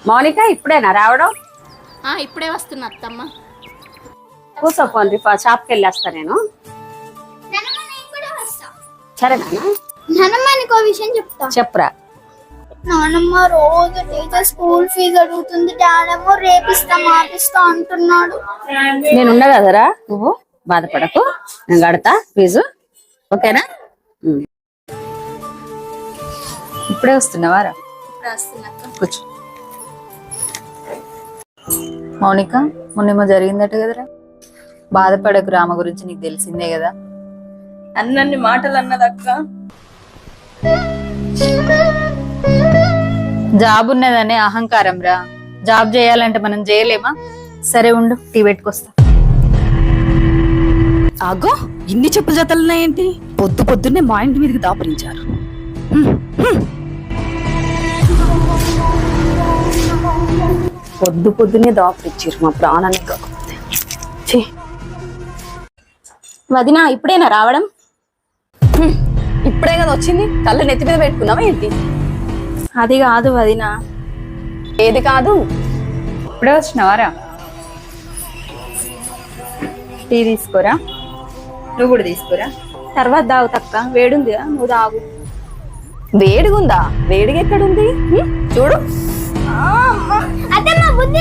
మౌనిక ఇప్పుడేనా రావడం? ఇప్పుడే వస్తున్నా అత్తమ్మ. కూర్చోపోండి, షాప్కి వెళ్ళేస్తా నేను. సరేనా? నానమ్మ నీకో విషయం చెప్తా. చెప్పురా. నానమ్మ రోజు టీచర్ స్కూల్ ఫీజు అడుగుతుంది, డాడీ ఏమో రేపిస్తా మాపిస్తా అంటున్నాడు. నేనున్నా కదరా, నువ్వు బాధపడకు, నేను కడతా ఫీజు, ఓకేనా? ఇప్పుడే వస్తున్నావారా? కూర్చో. మౌనిక, మొన్నేమో జరిగిందట కదరా, బాధపడకు, రామ గురించి నీకు తెలిసిందే కదా. అన్నన్ని మాటలు అన్నదక్క. జాబ్ ఉన్నదనే అహంకారం రా, జాబ్ చేయాలంటే మనం చేయలేమా? సరే ఉండు, టీ పెట్టుకొస్తా. ఆగో, ఇన్ని చెప్పు జతలున్నాయేంటి? పొద్దు పొద్దున్నే మా ఇంటి మీదకి దాపరించారు. పొద్దు పొద్దునే దాపరిచ్చారు, మా ప్రాణానికి కాకపోతే. వదినా ఇప్పుడేనా రావడం? ఇప్పుడే కదా వచ్చింది, కళ్ళు నెత్తి మీద పెట్టుకున్నావా ఏంటి? అది కాదు వదినా. ఏది కాదు? ఇప్పుడే వచ్చినావారా? టీ తీసుకోరా. నువ్వు కూడా తీసుకోరా. తర్వాత తాగు తక్క, వేడుందిగా, నువ్వు తాగు. వేడిగుందా? వేడిగా ఎక్కడుంది? చూడు. అదే మా బుద్ధి